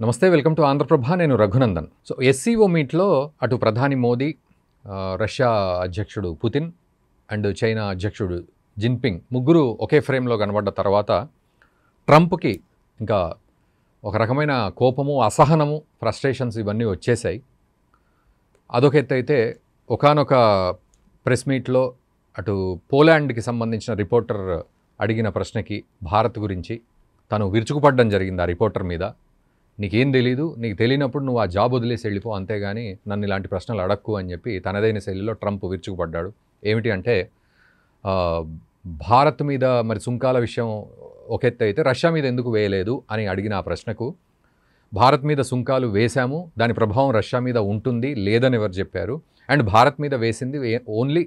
నమస్తే, welcome to Andhraprabha. నేను Raghunandan. So SCO మీట్లో అటు ప్రధాని మోదీ, రష్యా అధ్యక్షుడు పుతిన్ అండ్ చైనా అధ్యక్షుడు జిన్పింగ్ ముగ్గురు ఒకే ఫ్రేమ్లో కనబడ్డ తర్వాత ట్రంప్కి ఇంకా ఒక రకమైన కోపము, అసహనము, ఫ్రస్ట్రేషన్స్ ఇవన్నీ వచ్చేసాయి. అదొక ఎత్తు అయితే ఒకానొక ప్రెస్ మీట్లో అటు పోలాండ్కి సంబంధించిన రిపోర్టర్ అడిగిన ప్రశ్నకి భారత్ గురించి తను విరుచుకుపడడం జరిగింది ఆ రిపోర్టర్ మీద. నీకేం తెలీదు, నీకు తెలియనప్పుడు నువ్వు ఆ జాబ్ వదిలేసి వెళ్ళిపో, అంతేగాని నన్ను ఇలాంటి ప్రశ్నలు అడక్కు అని చెప్పి తనదైన శైలిలో ట్రంప్ విరుచుకుపడ్డాడు. ఏమిటి అంటే భారత్ మీద మరి సుంకాల విషయం ఒక ఎత్తు అయితే రష్యా మీద ఎందుకు వేయలేదు అని అడిగిన ఆ ప్రశ్నకు భారత్ మీద సుంకాలు వేశాము, దాని ప్రభావం రష్యా మీద ఉంటుంది లేదని ఎవరు చెప్పారు, అండ్ భారత్ మీద వేసింది ఓన్లీ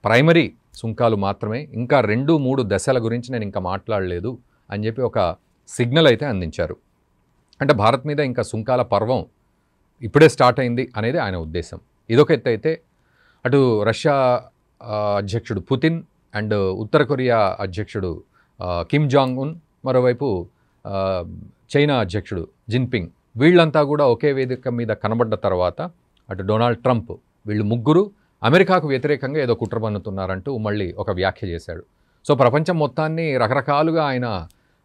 ప్రైమరీ సుంకాలు మాత్రమే, ఇంకా 2-3 దశల గురించి నేను ఇంకా మాట్లాడలేదు అని చెప్పి ఒక సిగ్నల్ అయితే అందించారు. అంటే భారత్ మీద ఇంకా సుంకాల పర్వం ఇప్పుడే స్టార్ట్ అయింది అనేది ఆయన ఉద్దేశం. ఇదొక ఎత్తు అయితే అటు రష్యా అధ్యక్షుడు పుతిన్ అండ్ ఉత్తర కొరియా అధ్యక్షుడు కిమ్ జాంగ్ ఉన్, మరోవైపు చైనా అధ్యక్షుడు జిన్పింగ్, వీళ్ళంతా కూడా ఒకే వేదిక మీద కనబడ్డ తర్వాత అటు డొనాల్డ్ ట్రంప్ వీళ్ళు ముగ్గురు అమెరికాకు వ్యతిరేకంగా ఏదో కుట్ర పన్నుతున్నారంటూ మళ్ళీ ఒక వ్యాఖ్య చేశాడు. సో ప్రపంచం మొత్తాన్ని రకరకాలుగా ఆయన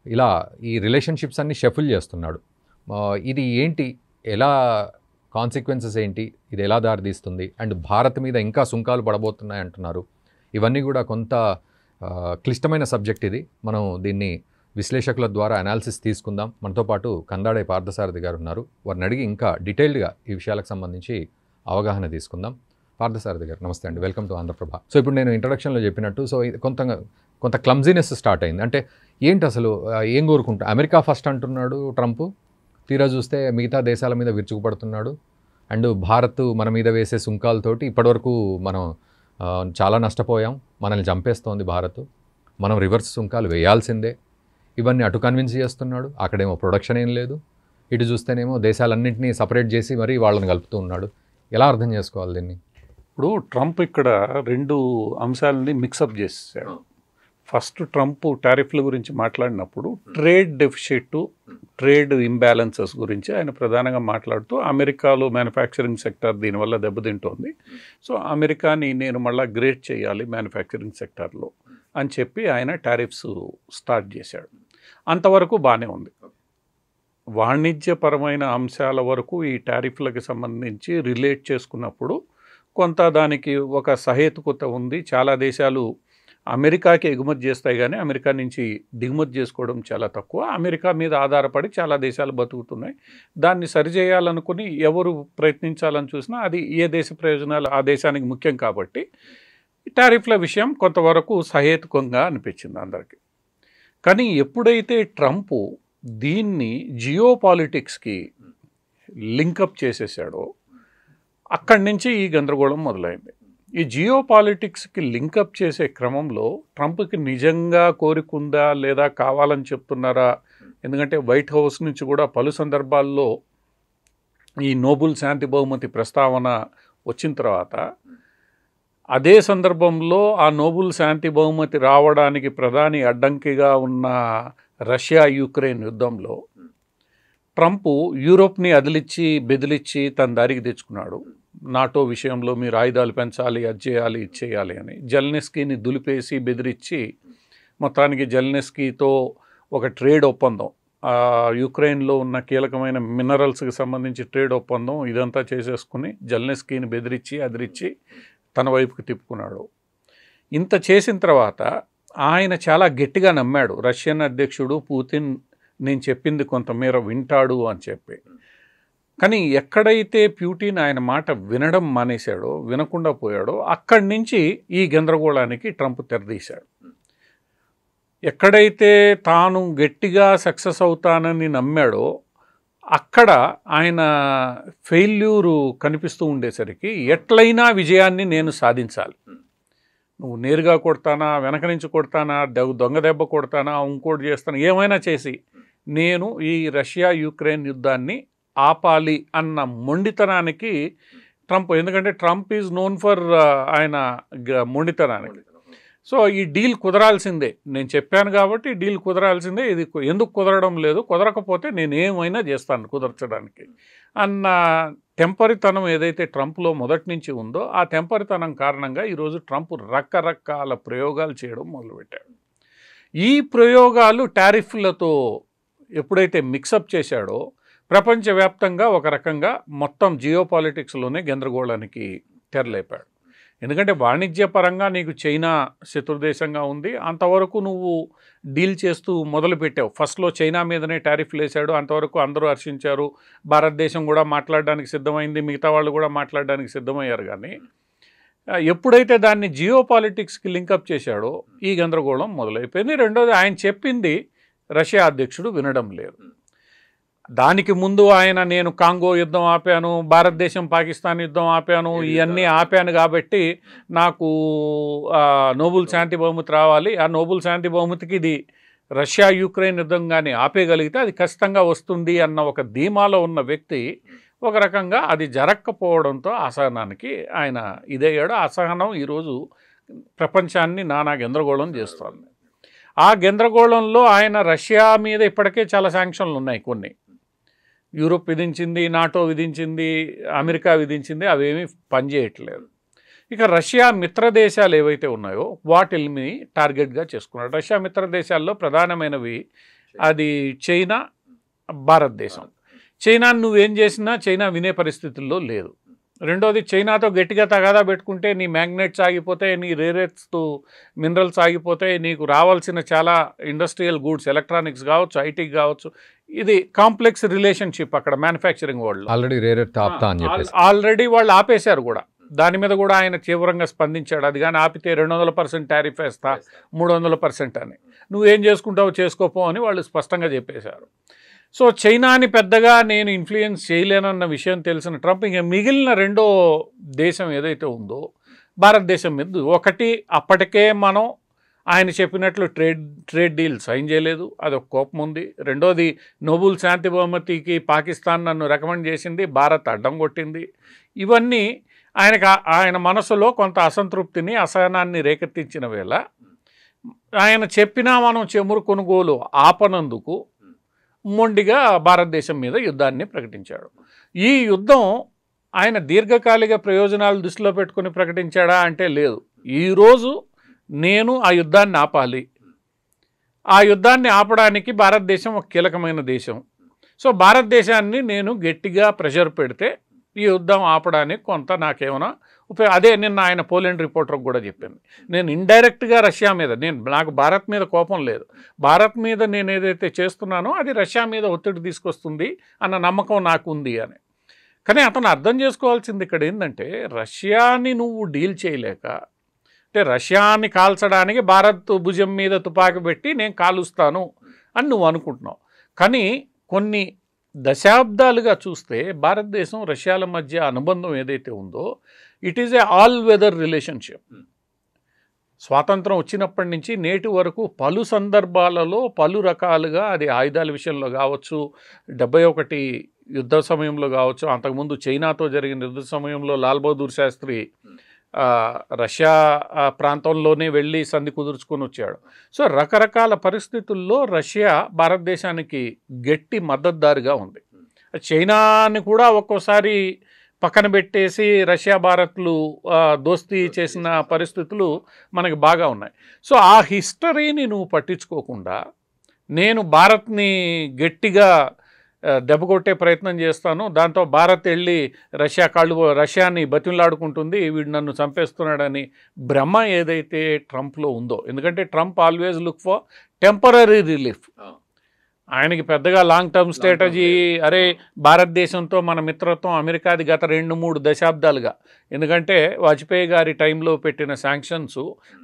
ఇలా ఈ రిలేషన్షిప్స్ అన్ని షఫుల్ చేస్తున్నాడు. ఇది ఏంటి, ఎలా కాన్సిక్వెన్సెస్ ఏంటి, ఇది ఎలా దారితీస్తుంది, అండ్ భారత్ మీద ఇంకా సుంకాలు పడబోతున్నాయి అంటున్నారు. ఇవన్నీ కూడా కొంత క్లిష్టమైన సబ్జెక్ట్ ఇది. మనం దీన్ని విశ్లేషకుల ద్వారా అనాలిసిస్ తీసుకుందాం. మనతో పాటు కందాడే పార్థసారథి గారు ఉన్నారు. వారిని అడిగి ఇంకా డీటెయిల్డ్గా ఈ విషయాలకు సంబంధించి అవగాహన తీసుకుందాం. పార్థసారథి గారు నమస్తే అండి, వెల్కమ్ టు ఆంధ్రప్రభ. సో ఇప్పుడు నేను ఇంట్రడక్షన్లో చెప్పినట్టు సో కొంత క్లమ్జీనెస్ స్టార్ట్ అయింది. అంటే ఏంటి అసలు ఏం కోరుకుంటా, అమెరికా ఫస్ట్ అంటున్నాడు ట్రంప్, తీరా చూస్తే మిగతా దేశాల మీద విరుచుకుపడుతున్నాడు. అండ్ భారత్ మన మీద వేసే సుంకాలతోటి ఇప్పటివరకు మనం చాలా నష్టపోయాం, మనల్ని చంపేస్తోంది భారత్, మనం రివర్స్ సుంకాలు వేయాల్సిందే, ఇవన్నీ అటు కన్విన్స్ చేస్తున్నాడు. అక్కడేమో ప్రొడక్షన్ ఏం లేదు, ఇటు చూస్తేనేమో దేశాలన్నింటినీ సపరేట్ చేసి మరీ వాళ్ళని కలుపుతూ ఉన్నాడు. ఎలా అర్థం చేసుకోవాలి దీన్ని? ఇప్పుడు ట్రంప్ ఇక్కడ 2 అంశాలని మిక్సప్ చేసేసాడు. ఫస్ట్ ట్రంప్ టారిఫ్ల గురించి మాట్లాడినప్పుడు ట్రేడ్ డెఫిసిట్, ట్రేడ్ ఇంబ్యాలెన్సెస్ గురించి ఆయన ప్రధానంగా మాట్లాడుతూ అమెరికాలో మ్యానుఫ్యాక్చరింగ్ సెక్టర్ దీనివల్ల దెబ్బతింటోంది, సో అమెరికాని నేను మళ్ళీ గ్రేట్ చేయాలి మ్యానుఫ్యాక్చరింగ్ సెక్టార్లో అని చెప్పి ఆయన టారిఫ్స్ స్టార్ట్ చేశాడు. అంతవరకు బాగానే ఉంది. వాణిజ్యపరమైన అంశాల వరకు ఈ టారిఫ్లకు సంబంధించి రిలేట్ చేసుకున్నప్పుడు కొంత దానికి ఒక సహేతుకత ఉంది. చాలా దేశాలు అమెరికాకి ఎగుమతి చేస్తాయి కానీ అమెరికా నుంచి దిగుమతి చేసుకోవడం చాలా తక్కువ. అమెరికా మీద ఆధారపడి చాలా దేశాలు బతుకుతున్నాయి. దాన్ని సరిచేయాలనుకుని ఎవరు ప్రయత్నించాలని చూసినా అది ఏ దేశ ప్రయోజనాలు ఆ దేశానికి ముఖ్యం కాబట్టి టారిఫ్ల విషయం కొంతవరకు సహేతుకంగా అనిపించింది అందరికీ. కానీ ఎప్పుడైతే ట్రంప్ దీన్ని జియో పాలిటిక్స్కి లింకప్ చేసేసాడో అక్కడి నుంచి ఈ గందరగోళం మొదలైంది. ఈ జియో పాలిటిక్స్కి లింకప్ చేసే క్రమంలో ట్రంప్కి నిజంగా కోరికుందా లేదా కావాలని చెప్తున్నారా? ఎందుకంటే వైట్ హౌస్ నుంచి కూడా పలు సందర్భాల్లో ఈ నోబెల్ శాంతి బహుమతి ప్రస్తావన వచ్చిన తర్వాత అదే సందర్భంలో ఆ నోబెల్ శాంతి బహుమతి రావడానికి ప్రధాని అడ్డంకిగా ఉన్న రష్యా యుక్రెయిన్ యుద్ధంలో ట్రంప్ యూరోప్ని అదిలిచ్చి బెదిలిచ్చి తన దారికి తెచ్చుకున్నాడు. నాటో విషయంలో మీరు ఆయుధాలు పెంచాలి, అది చేయాలి, ఇది చేయాలి అని జెలెన్స్కీని దులిపేసి బెదిరించి మొత్తానికి జెలెన్స్కీతో ఒక ట్రేడ్ ఒప్పందం, యుక్రెయిన్లో ఉన్న కీలకమైన మినరల్స్కి సంబంధించి ట్రేడ్ ఒప్పందం ఇదంతా చేసేసుకుని జెలెన్స్కీని బెదిరించి అదిరించి తన వైపుకి తిప్పుకున్నాడు. ఇంత చేసిన తర్వాత ఆయన చాలా గట్టిగా నమ్మాడు రష్యన్ అధ్యక్షుడు పుతిన్ నేను చెప్పింది కొంతమేర వింటాడు అని చెప్పి. కానీ ఎక్కడైతే ప్యూటిన్ ఆయన మాట వినడం మానేశాడో, వినకుండా పోయాడో, అక్కడి నుంచి ఈ గందరగోళానికి ట్రంప్ తెరదీశాడు. ఎక్కడైతే తాను గట్టిగా సక్సెస్ అవుతానని నమ్మాడో అక్కడ ఆయన ఫెయిల్యూరు కనిపిస్తూ ఉండేసరికి ఎట్లయినా విజయాన్ని నేను సాధించాలి, నువ్వు నేరుగా కొడతానా, వెనక నుంచి కొడతానా, దొంగ దెబ్బ కొడతానా, ఇంకోటి చేస్తానా, ఏమైనా చేసి నేను ఈ రష్యా యుక్రెయిన్ యుద్ధాన్ని ఆపాలి అన్న మొండితనానికి ట్రంప్, ఎందుకంటే ట్రంప్ ఈజ్ నోన్ ఫర్ ఆయన మొండితనానికి. సో ఈ డీల్ కుదరాల్సిందే, నేను చెప్పాను కాబట్టి డీల్ కుదరాల్సిందే, ఇది ఎందుకు కుదరడం లేదు, కుదరకపోతే నేను ఏమైనా చేస్తాను కుదర్చడానికి అన్న టెంపరితనం ఏదైతే ట్రంప్లో మొదటి నుంచి ఉందో ఆ టెంపరితనం కారణంగా ఈరోజు ట్రంప్ రకరకాల ప్రయోగాలు చేయడం మొదలుపెట్టాడు. ఈ ప్రయోగాలు టారిఫ్లతో ఎప్పుడైతే మిక్సప్ చేశాడో ప్రపంచవ్యాప్తంగా ఒక రకంగా మొత్తం జియోపాలిటిక్స్లోనే గందరగోళానికి తెరలేపాడు. ఎందుకంటే వాణిజ్యపరంగా నీకు చైనా శత్రుదేశంగా ఉంది, అంతవరకు నువ్వు డీల్ చేస్తూ మొదలుపెట్టావు. ఫస్ట్లో చైనా మీదనే టారిఫ్లు వేశాడు, అంతవరకు అందరూ హర్షించారు, భారతదేశం కూడా మాట్లాడడానికి సిద్ధమైంది, మిగతా వాళ్ళు కూడా మాట్లాడడానికి సిద్ధమయ్యారు. కానీ ఎప్పుడైతే దాన్ని జియోపాలిటిక్స్కి లింకప్ చేశాడో ఈ గందరగోళం మొదలైపోయింది. రెండోది, ఆయన చెప్పింది రష్యా అధ్యక్షుడు వినడం లేదు. దానికి ముందు ఆయన నేను కాంగో యుద్ధం ఆపాను, భారతదేశం పాకిస్తాన్ యుద్ధం ఆపాను, ఇవన్నీ ఆపాను కాబట్టి నాకు నోబెల్ శాంతి బహుమతి రావాలి, ఆ నోబెల్ శాంతి బహుమతికి ఇది రష్యా యుక్రెయిన్ యుద్ధం కానీ ఆపేయగలిగితే అది ఖచ్చితంగా వస్తుంది అన్న ఒక ధీమాలో ఉన్న వ్యక్తి ఒక రకంగా అది జరగకపోవడంతో అసహనానికి ఆయన ఇదయ్యాడు. అసహనం ఈరోజు ప్రపంచాన్ని నానా గందరగోళం చేస్తోంది. ఆ గందరగోళంలో ఆయన రష్యా మీద ఇప్పటికే చాలా శాంక్షన్లు ఉన్నాయి, కొన్ని యూరోప్ విధించింది, నాటో విధించింది, అమెరికా విధించింది, అవేమీ పనిచేయట్లేదు. ఇక రష్యా మిత్ర దేశాలు ఏవైతే ఉన్నాయో వాటిని టార్గెట్గా చేసుకున్నాడు. రష్యా మిత్ర దేశాల్లో ప్రధానమైనవి అది చైనా, భారతదేశం. చైనాను నువ్వేం చేసినా చైనా వినే పరిస్థితుల్లో లేదు. రెండోది, చైనాతో గట్టిగా తగాదా పెట్టుకుంటే నీ మ్యాగ్నెట్స్ ఆగిపోతాయి, నీ రేరెట్స్ మినరల్స్ ఆగిపోతాయి, నీకు రావాల్సిన చాలా ఇండస్ట్రియల్ గూడ్స్, ఎలక్ట్రానిక్స్ కావచ్చు, ఐటీ కావచ్చు, ఇది కాంప్లెక్స్ రిలేషన్షిప్ అక్కడ మ్యానుఫ్యాక్చరింగ్ వరల్డ్. ఆల్రెడీ వాళ్ళు ఆపేశారు కూడా, దాని మీద కూడా ఆయన తీవ్రంగా స్పందించాడు. అది కానీ ఆపితే 200% టారిఫ్ వేస్తా, 300% అని, నువ్వేం చేసుకుంటావో చేసుకోపో అని వాళ్ళు స్పష్టంగా చెప్పేశారు. సో చైనాని పెద్దగా నేను ఇన్ఫ్లుయెన్స్ చేయలేనన్న విషయం తెలిసిన ట్రంప్ ఇంకా మిగిలిన రెండో దేశం ఏదైతే ఉందో భారతదేశం మీద, ఒకటి అప్పటికే మనం ఆయన చెప్పినట్లు ట్రేడ్ డీల్ సైన్ చేయలేదు, అదొక కోపం ఉంది. రెండోది, నోబెల్ శాంతి బహుమతికి పాకిస్తాన్ నన్ను రికమెండ్ చేసింది, భారత్ అడ్డం కొట్టింది. ఇవన్నీ ఆయన మనసులో కొంత అసంతృప్తిని, అసహనాన్ని రేకెత్తించిన వేళ ఆయన చెప్పినా మనం చెమురు కొనుగోలు ఆపనందుకు మొండిగా భారతదేశం మీద యుద్ధాన్ని ప్రకటించాడు. ఈ యుద్ధం ఆయన దీర్ఘకాలిక ప్రయోజనాలు దృష్టిలో పెట్టుకుని ప్రకటించాడా అంటే లేదు. ఈరోజు నేను ఆ యుద్ధాన్ని ఆపాలి, ఆ యుద్ధాన్ని ఆపడానికి భారతదేశం ఒక కీలకమైన దేశం. సో భారతదేశాన్ని నేను గట్టిగా ప్రెషర్ పెడితే ఈ యుద్ధం ఆపడానికి కొంత నాకేమైనా అదే నిన్న ఆయన పోలాండ్ రిపోర్టర్కి కూడా చెప్పింది, నేను ఇండైరెక్ట్గా రష్యా మీద, నాకు భారత్ మీద కోపం లేదు, భారత్ మీద నేను ఏదైతే చేస్తున్నానో అది రష్యా మీద ఒత్తిడి తీసుకొస్తుంది అన్న నమ్మకం నాకు ఉంది అని. కానీ అతను అర్థం చేసుకోవాల్సింది ఇక్కడ ఏంటంటే, రష్యాని నువ్వు డీల్ చేయలేక, అంటే రష్యాని కాల్చడానికి భారత్ భుజం మీద తుపాకీ పెట్టి నేను కాలుస్తాను అని నువ్వు అనుకుంటున్నావు. కానీ కొన్ని దశాబ్దాలుగా చూస్తే భారతదేశం రష్యాల మధ్య అనుబంధం ఏదైతే ఉందో it is a all weather relationship. స్వాతంత్రం వచ్చినప్పటి నుంచి నేటి వరకు పలు సందర్భాలలో పలు రకాలుగా, అది ఆయుధాల విషయంలో కావచ్చు, 71 యుద్ధ సమయంలో కావచ్చు, అంతకుముందు చైనాతో జరిగిన యుద్ధ సమయంలో లాల్ బహదూర్ శాస్త్రి రష్యా ప్రాంతంలోనే వెళ్ళి సంధి కుదుర్చుకొని వచ్చాడు. సో రకరకాల పరిస్థితుల్లో రష్యా భారతదేశానికి గట్టి మద్దతుదారుగా ఉంది. చైనాని కూడా ఒక్కోసారి పక్కన పెట్టేసి రష్యా భారత్లు దోస్తీ చేసిన పరిస్థితులు మనకి బాగా ఉన్నాయి. సో ఆ హిస్టరీని నువ్వు పట్టించుకోకుండా నేను భారత్ని గట్టిగా దెబ్బ కొట్టే ప్రయత్నం చేస్తాను, దాంతో భారత్ వెళ్ళి రష్యాని బతిమలాడుకుంటుంది, వీడు నన్ను చంపేస్తున్నాడని భ్రమ ఏదైతే ట్రంప్లో ఉందో, ఎందుకంటే Trump always look for temporary relief. ఆయనకి పెద్దగా లాంగ్ టర్మ్ స్ట్రాటజీ, అరే భారతదేశంతో మన మిత్రత్వం అమెరికాది గత 2-3 దశాబ్దాలుగా, ఎందుకంటే వాజ్పేయి గారి టైంలో పెట్టిన శాంక్షన్స్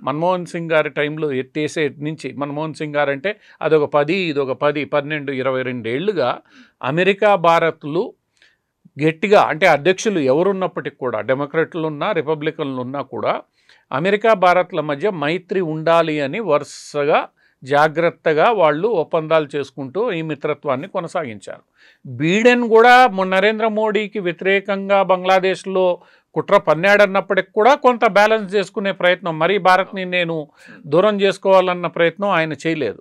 మన్మోహన్ సింగ్ గారి టైంలో ఎత్తేసే నుంచి, మన్మోహన్ సింగ్ గారు అంటే అదొక 10, ఇదొక 10, 12, 22 ఏళ్ళుగా అమెరికా భారత్లు గట్టిగా, అంటే అధ్యక్షులు ఎవరున్నప్పటికి కూడా, డెమోక్రాట్లు ఉన్నా రిపబ్లికన్లు ఉన్నా కూడా అమెరికా భారత్ల మధ్య మైత్రి ఉండాలి అని వరుసగా జాగ్రత్తగా వాళ్ళు ఒప్పందాలు చేసుకుంటూ ఈ మిత్రత్వాన్ని కొనసాగించారు. బీడెన్ కూడా నరేంద్ర మోడీకి వ్యతిరేకంగా బంగ్లాదేశ్లో కుట్ర పన్నాడన్నప్పటికి కూడా కొంత బ్యాలెన్స్ చేసుకునే ప్రయత్నం, మరీ భారత్ని నేను దూరం చేసుకోవాలన్న ప్రయత్నం ఆయన చేయలేదు.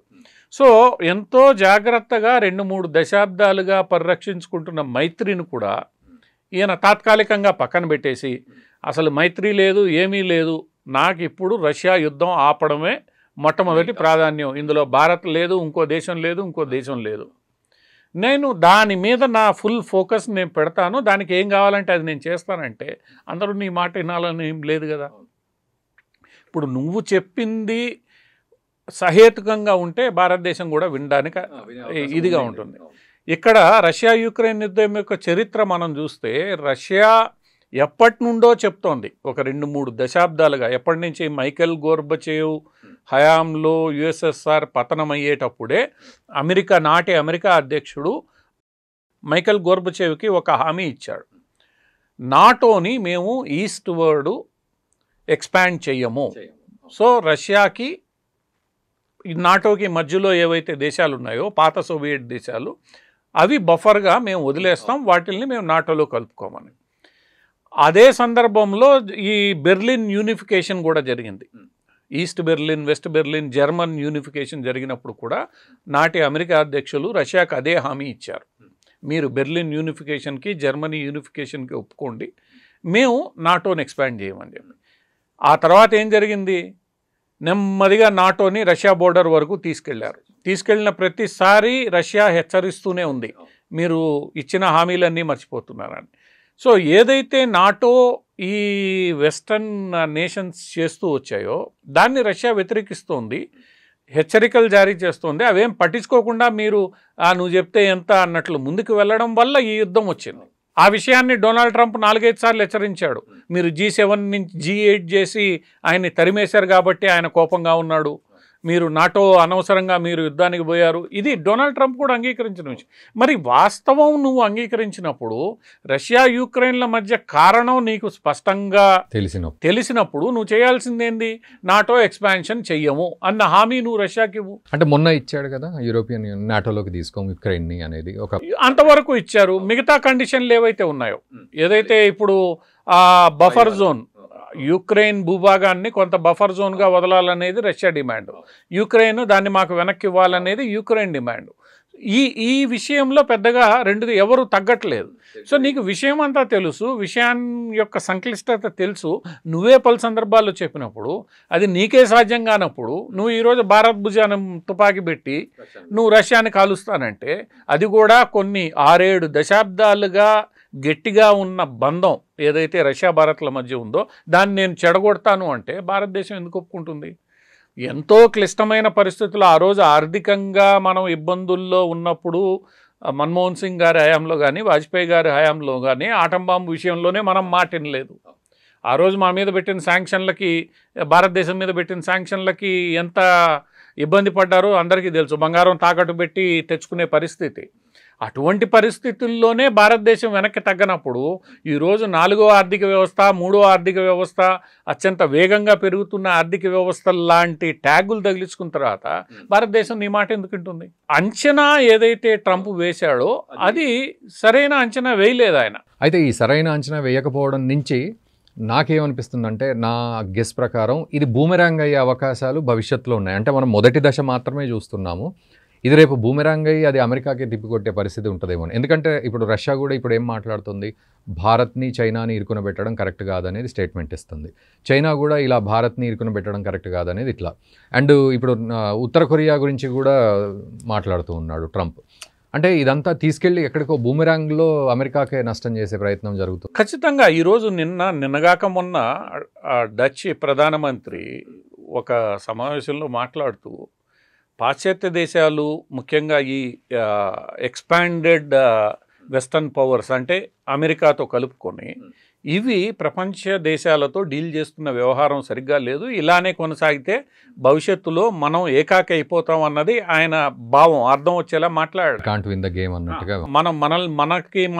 సో ఎంతో జాగ్రత్తగా 2-3 దశాబ్దాలుగా పరిరక్షించుకుంటున్న మైత్రిని కూడా ఈయన తాత్కాలికంగా పక్కన పెట్టేసి అసలు మైత్రి లేదు, ఏమీ లేదు, నాకు ఇప్పుడు రష్యా యుద్ధం ఆపడమే మొట్టమొదటి ప్రాధాన్యం, ఇందులో భారత్ లేదు, ఇంకో దేశం లేదు, నేను దాని మీద నా ఫుల్ ఫోకస్ నేను పెడతాను, దానికి ఏం కావాలంటే అది నేను చేస్తానంటే అందరూ నీ మాట వినాలని ఏం లేదు కదా. ఇప్పుడు నువ్వు చెప్పింది సహేతుకంగా ఉంటే భారతదేశం కూడా వినడానికి ఇదిగా ఉంటుంది. ఇక్కడ రష్యా యుక్రెయిన్ యుద్ధం యొక్క చరిత్ర మనం చూస్తే రష్యా ఎప్పటి నుండో చెప్తోంది, ఒక 2-3 దశాబ్దాలుగా, ఎప్పటి నుంచి మైకెల్ గోర్బచేవ్ హయాంలో యుఎస్ఎస్ఆర్ పతనమయ్యేటప్పుడే నాటి అమెరికా అధ్యక్షుడు మైకెల్ గోర్బచేవ్కి ఒక హామీ ఇచ్చాడు, నాటోని మేము ఈస్ట్ వర్డ్ ఎక్స్పాండ్ చెయ్యము. సో రష్యాకి నాటోకి మధ్యలో ఏవైతే దేశాలు ఉన్నాయో పాత సోవియట్ దేశాలు అవి బఫర్గా మేము వదిలేస్తాం, వాటిల్ని మేము నాటోలో కలుపుకోమని. అదే సందర్భంలో ఈ బెర్లిన్ యూనిఫికేషన్ కూడా జరిగింది, east Berlin, west Berlin, German unification జరిగినప్పుడు కూడా నాటి అమెరికా అధ్యక్షులు రష్యాకు అదే హామీ ఇచ్చారు, మీరు బెర్లిన్ యూనిఫికేషన్కి జర్మనీ యూనిఫికేషన్కి ఒప్పుకోండి, మేము నాటోని ఎక్స్పాండ్ చేయమని చెప్పి. ఆ తర్వాత ఏం జరిగింది, నెమ్మదిగా నాటోని రష్యా బోర్డర్ వరకు తీసుకెళ్లిన ప్రతిసారి రష్యా హెచ్చరిస్తూనే ఉంది, మీరు ఇచ్చిన హామీలన్నీ మర్చిపోతున్నారని. సో ఏదైతే నాటో ఈ వెస్టర్న్ నేషన్స్ చేస్తూ వచ్చాయో దాన్ని రష్యా వ్యతిరేకిస్తోంది, హెచ్చరికలు జారీ చేస్తోంది. అవేం పట్టించుకోకుండా మీరు నువ్వు చెప్తే ఎంత అన్నట్లు ముందుకు వెళ్ళడం వల్ల ఈ యుద్ధం వచ్చింది. ఆ విషయాన్ని డొనాల్డ్ ట్రంప్ 4-5 సార్లు హెచ్చరించాడు, మీరు G7 నుంచి G8 చేసి ఆయన్ని తరిమేశారు కాబట్టి ఆయన కోపంగా ఉన్నాడు, మీరు నాటో అనవసరంగా మీరు యుద్ధానికి పోయారు, ఇది డొనాల్డ్ ట్రంప్ కూడా అంగీకరించిన విషయం. మరి వాస్తవం నువ్వు అంగీకరించినప్పుడు రష్యా యుక్రెయిన్ల మధ్య కారణం నీకు స్పష్టంగా తెలిసినప్పుడు నువ్వు చేయాల్సిందేంది, నాటో ఎక్స్పాన్షన్ చెయ్యము అన్న హామీ నువ్వు రష్యాకి ఇవ్వు. అంటే మొన్న ఇచ్చాడు కదా యూరోపియన్ యూనియన్ నాటోలోకి తీసుకోము యుక్రెయిన్ని అనేది, ఒక అంతవరకు ఇచ్చారు. మిగతా కండిషన్లు ఏవైతే ఉన్నాయో, ఏదైతే ఇప్పుడు బఫర్ జోన్, యుక్రెయిన్ భూభాగాన్ని కొంత బఫర్ జోన్గా వదలాలనేది రష్యా డిమాండ్, యుక్రెయిన్ దాన్ని మాకు వెనక్కి ఇవ్వాలనేది యుక్రెయిన్ డిమాండ్. ఈ విషయంలో పెద్దగా ఎవరు తగ్గట్లేదు. సో నీకు విషయం అంతా తెలుసు, విషయాన్ని యొక్క సంక్లిష్టత తెలుసు, నువ్వే పలు సందర్భాల్లో చెప్పినప్పుడు అది నీకే సాధ్యం కానప్పుడు నువ్వు ఈరోజు భారత్ భుజాన్ని తుపాకీ పెట్టి నువ్వు రష్యాని కాలుస్తానంటే, అది కూడా కొన్ని 6-7 దశాబ్దాలుగా గట్టిగా ఉన్న బంధం ఏదైతే రష్యా భారత్ల మధ్య ఉందో దాన్ని నేను చెడగొడతాను అంటే భారతదేశం ఎందుకు ఒప్పుకుంటుంది? ఎంతో క్లిష్టమైన పరిస్థితులు ఆ రోజు ఆర్థికంగా మనం ఇబ్బందుల్లో ఉన్నప్పుడు మన్మోహన్ సింగ్ గారి హయాంలో కానీ వాజ్పేయి గారి హయాంలో కానీ ఆటం బాంబు విషయంలోనే మనం మాటినలేదు. ఆ రోజు మా మీద పెట్టిన శాంక్షన్లకి, భారతదేశం మీద పెట్టిన శాంక్షన్లకి ఎంత ఇబ్బంది పడ్డారో అందరికీ తెలుసు, బంగారం తాకట్టు పెట్టి తెచ్చుకునే పరిస్థితి. అటువంటి పరిస్థితుల్లోనే భారతదేశం వెనక్కి తగ్గనప్పుడు ఈరోజు 4వ ఆర్థిక వ్యవస్థ, 3వ ఆర్థిక వ్యవస్థ, అత్యంత వేగంగా పెరుగుతున్న ఆర్థిక వ్యవస్థ లాంటి ట్యాగులు తగిలించుకున్న తర్వాత భారతదేశం నీ మాట ఎందుకు వింటుంది? అంచనా ఏదైతే ట్రంప్ వేశాడో అది సరైన అంచనా వేయలేదు ఆయన. అయితే ఈ సరైన అంచనా వేయకపోవడం నుంచి నాకేమనిపిస్తుందంటే, నా గెస్ ప్రకారం ఇది బూమెరాంగ్ అయ్యే అవకాశాలు భవిష్యత్తులో ఉన్నాయి. అంటే మనం మొదటి దశ మాత్రమే చూస్తున్నాము, ఇది రేపు బూమెరాంగ్ అయ్యి అది అమెరికాకి తిప్పికొట్టే పరిస్థితి ఉంటుందేమో. ఎందుకంటే ఇప్పుడు రష్యా కూడా ఇప్పుడు ఏం మాట్లాడుతుంది, భారత్ని చైనాని ఇరుకున పెట్టడం కరెక్ట్ కాదనేది స్టేట్మెంట్ ఇస్తుంది, చైనా కూడా ఇలా భారత్ని ఇరుకున పెట్టడం కరెక్ట్ కాదనేది ఇట్లా. అండ్ ఇప్పుడు ఉత్తర కొరియా గురించి కూడా మాట్లాడుతూ ఉన్నాడు ట్రంప్. అంటే ఇదంతా తీసుకెళ్ళి ఎక్కడికో బూమెరాంగ్లో అమెరికాకే నష్టం చేసే ప్రయత్నం జరుగుతుంది. ఖచ్చితంగా. ఈరోజు నిన్నగాక మొన్న డచ్ ప్రధానమంత్రి ఒక సమావేశంలో మాట్లాడుతూ పాశ్చాత్య దేశాలు ముఖ్యంగా ఈ ఎక్స్పాండెడ్ వెస్టర్న్ పవర్స్ అంటే అమెరికాతో కలుపుకొని ఇవి ప్రపంచ దేశాలతో డీల్ చేస్తున్న వ్యవహారం సరిగ్గా లేదు, ఇలానే కొనసాగితే భవిష్యత్తులో మనం ఏకాకి అయిపోతాం అన్నది ఆయన భావం, అర్థం వచ్చేలా మాట్లాడాడు. కాంట్ విన్ ద గేమ్ అన్నట్టుగా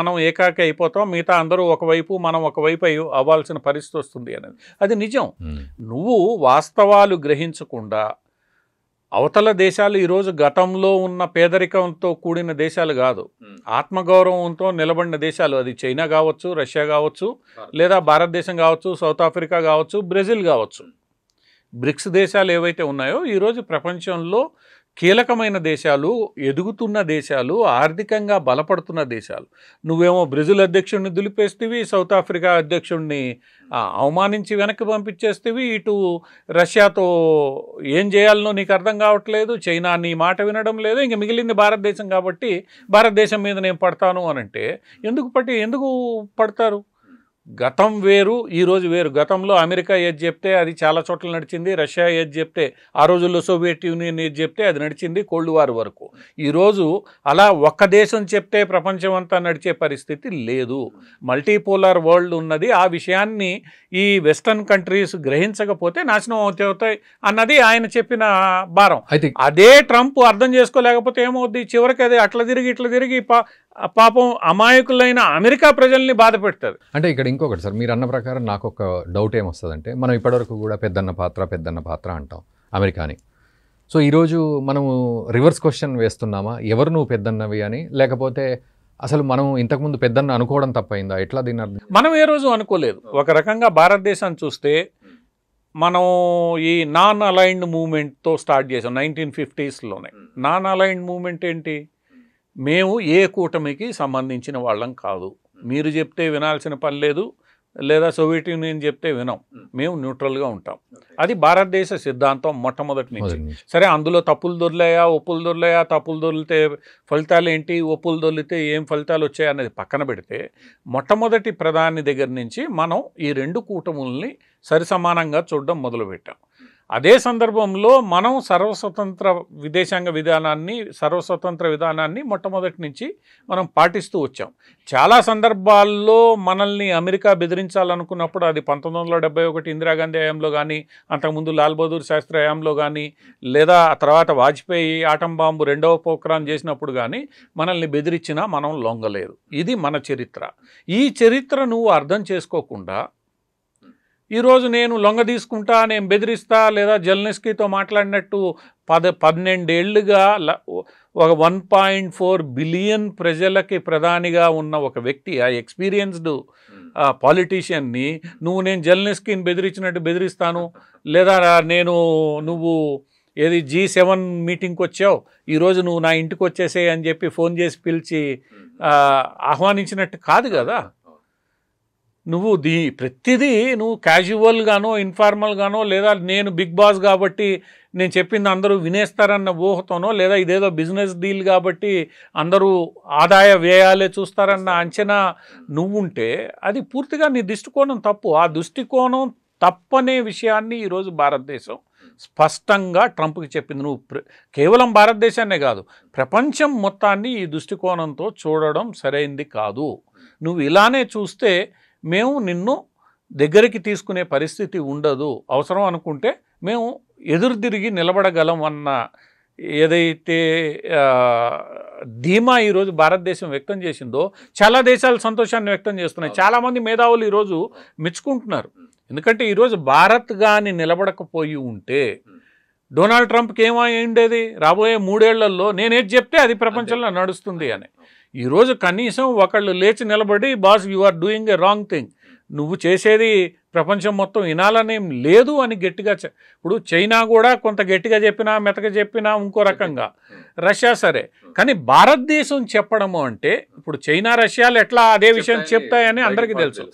మనం ఏకాకి అయిపోతాం, మిగతా అందరూ ఒకవైపు మనం ఒకవైపు అవ్వాల్సిన పరిస్థితి వస్తుంది అనేది అది నిజం. నువ్వు వాస్తవాలు గ్రహించకుండా అవతల దేశాలు ఈరోజు గతంలో ఉన్న పేదరికంతో కూడిన దేశాలు కాదు, ఆత్మగౌరవంతో నిలబడిన దేశాలు. అది చైనా కావచ్చు, రష్యా కావచ్చు, లేదా భారతదేశం కావచ్చు, సౌత్ ఆఫ్రికా కావచ్చు, బ్రెజిల్ కావచ్చు. బ్రిక్స్ దేశాలు ఏవైతే ఉన్నాయో ఈరోజు ప్రపంచంలో కీలకమైన దేశాలు, ఎదుగుతున్న దేశాలు, ఆర్థికంగా బలపడుతున్న దేశాలు. నువ్వేమో బ్రెజిల్ అధ్యక్షుడిని దులిపేస్తేవి, సౌత్ ఆఫ్రికా అధ్యక్షుడిని అవమానించి వెనక్కి పంపించేస్తేవి, ఇటు రష్యాతో ఏం చేయాలనో నీకు అర్థం కావట్లేదు, చైనా నీ మాట వినడం లేదు, ఇంక మిగిలింది భారతదేశం కాబట్టి భారతదేశం మీద నేను పడతాను అనంటే ఎందుకు పడతారు? గతం వేరు, ఈరోజు వేరు. గతంలో అమెరికా ఏది చెప్తే అది చాలా చోట్ల నడిచింది, రష్యా ఏది చెప్తే, ఆ రోజుల్లో సోవియట్ యూనియన్ ఏది చెప్తే అది నడిచింది కోల్డ్ వార్ వరకు. ఈరోజు అలా ఒక్క దేశం చెప్తే ప్రపంచం అంతా నడిచే పరిస్థితి లేదు. మల్టీపోలార్ వరల్డ్ ఉన్నది. ఆ విషయాన్ని ఈ వెస్టర్న్ కంట్రీస్ గ్రహించకపోతే నాశనం అవుతాయి అన్నది ఆయన చెప్పిన భారం. అదే ట్రంప్ అర్థం చేసుకోలేకపోతే ఏమవుద్ది? చివరికి అది అట్లా తిరిగి పాపం అమాయకులైన అమెరికా ప్రజల్ని బాధ పెడతారు. అంటే ఇక్కడ ఇంకొకటి సార్, మీరు అన్న ప్రకారం నాకు ఒక డౌట్ ఏమొస్తుందంటే, మనం ఇప్పటివరకు కూడా పెద్దన్న పాత్ర అంటాం అమెరికాని. సో ఈరోజు మనము రివర్స్ క్వశ్చన్ వేస్తున్నామా, ఎవరు నువ్వు పెద్దన్నవి అని, లేకపోతే అసలు మనం ఇంతకుముందు పెద్దన్న అనుకోవడం తప్పైందా? ఎట్లా దీన్ని అర్థం? మనం ఏ రోజు అనుకోలేదు. ఒక రకంగా భారతదేశాన్ని చూస్తే మనం ఈ నాన్ అలైన్డ్ మూవ్మెంట్తో స్టార్ట్ చేసాం 1950sలోనే. నాన్ అలైన్డ్ మూవ్మెంట్ ఏంటి? మేము ఏ కూటమికి సంబంధించిన వాళ్ళం కాదు, మీరు చెప్తే వినాల్సిన పని లేదు, లేదా సోవియట్ యూనియన్ చెప్తే వినం, మేము న్యూట్రల్గా ఉంటాం. అది భారతదేశ సిద్ధాంతం మొట్టమొదటి నుంచి. సరే, అందులో తప్పులు దొర్లాయా, ఒప్పులు దొర్లాయా, తప్పులు దొరికితే ఫలితాలు ఏంటి, ఒప్పులు దొరికితే ఏం ఫలితాలు వచ్చాయి అన్నది పక్కన పెడితే, మొట్టమొదటి ప్రధాని దగ్గర నుంచి మనం ఈ రెండు కూటముల్ని సరిసమానంగా చూడడం మొదలుపెట్టాం. అదే సందర్భంలో మనం సర్వస్వతంత్ర విధానాన్ని మొట్టమొదటి నుంచి మనం పాటిస్తూ వచ్చాం. చాలా సందర్భాల్లో మనల్ని అమెరికా బెదిరించాలనుకున్నప్పుడు, అది 1971 ఇందిరాగాంధీ హయాంలో కానీ, అంతకుముందు లాల్ బహదూర్ శాస్త్రి హయాంలో కానీ, లేదా ఆ తర్వాత వాజ్పేయి ఆటం బాంబు 2వ ప్రోగ్రాం చేసినప్పుడు కానీ మనల్ని బెదిరించినా మనం లొంగలేదు. ఇది మన చరిత్ర. ఈ చరిత్ర నువ్వు అర్థం చేసుకోకుండా ఈరోజు నేను లొంగ తీసుకుంటా, నేను బెదిరిస్తా, లేదా జెలెన్స్కీతో మాట్లాడినట్టు 12 ఏళ్లుగా ఒక 1.4 బిలియన్ ప్రజలకి ప్రధానిగా ఉన్న ఒక వ్యక్తి, ఆ ఎక్స్పీరియన్స్డ్ పాలిటీషియన్ని నేను జెలెన్స్కీని బెదిరించినట్టు బెదిరిస్తాను, లేదా నువ్వు ఏది G7 మీటింగ్కి వచ్చావు, ఈరోజు నువ్వు నా ఇంటికి వచ్చేసే అని చెప్పి ఫోన్ చేసి పిలిచి ఆహ్వానించినట్టు కాదు కదా. నువ్వు ప్రతిదీ నువ్వు క్యాజువల్గానో, ఇన్ఫార్మల్గానో, లేదా నేను బిగ్ బాస్ కాబట్టి నేను చెప్పింది అందరూ వినేస్తారన్న ఊహతోనో, లేదా ఇదేదో బిజినెస్ డీల్ కాబట్టి అందరూ ఆదాయ వ్యయాలే చూస్తారన్న అంచనా నువ్వుంటే అది పూర్తిగా నీ దృష్టికోణం తప్పు. ఆ దృష్టికోణం తప్పనే విషయాన్ని ఈరోజు భారతదేశం స్పష్టంగా ట్రంప్కి చెప్పింది. నువ్వు కేవలం భారతదేశాన్నే కాదు, ప్రపంచం మొత్తాన్ని ఈ దృష్టికోణంతో చూడడం సరైంది కాదు. నువ్వు ఇలానే చూస్తే మేము నిన్ను దగ్గరికి తీసుకునే పరిస్థితి ఉండదు, అవసరం అనుకుంటే మేము ఎదురు తిరిగి నిలబడగలం అన్న ఏదైతే ధీమా ఈరోజు భారతదేశం వ్యక్తం చేసిందో చాలా దేశాలు సంతోషాన్ని వ్యక్తం చేస్తున్నాయి. చాలామంది మేధావులు ఈరోజు మెచ్చుకుంటున్నారు. ఎందుకంటే ఈరోజు భారత్ కానీ నిలబడకపోయి ఉంటే డొనాల్డ్ ట్రంప్కి ఏమై ఉండేది? రాబోయే 3 ఏళ్లలో నేనేది చెప్తే అది ప్రపంచంలో నడుస్తుంది అని. ఈరోజు కనీసం ఒకళ్ళు లేచి నిలబడి, boss you are doing a wrong thing, నువ్వు చేసేది ప్రపంచం మొత్తం వినాలనేం లేదు అని గట్టిగా ఇప్పుడు చైనా కూడా కొంత గట్టిగా చెప్పినా, మెతక చెప్పినా ఇంకో రకంగా, రష్యా సరే, కానీ భారతదేశం చెప్పడము అంటే, ఇప్పుడు చైనా రష్యాలు ఎట్లా అదే విషయం చెప్తాయని అందరికీ తెలుసు.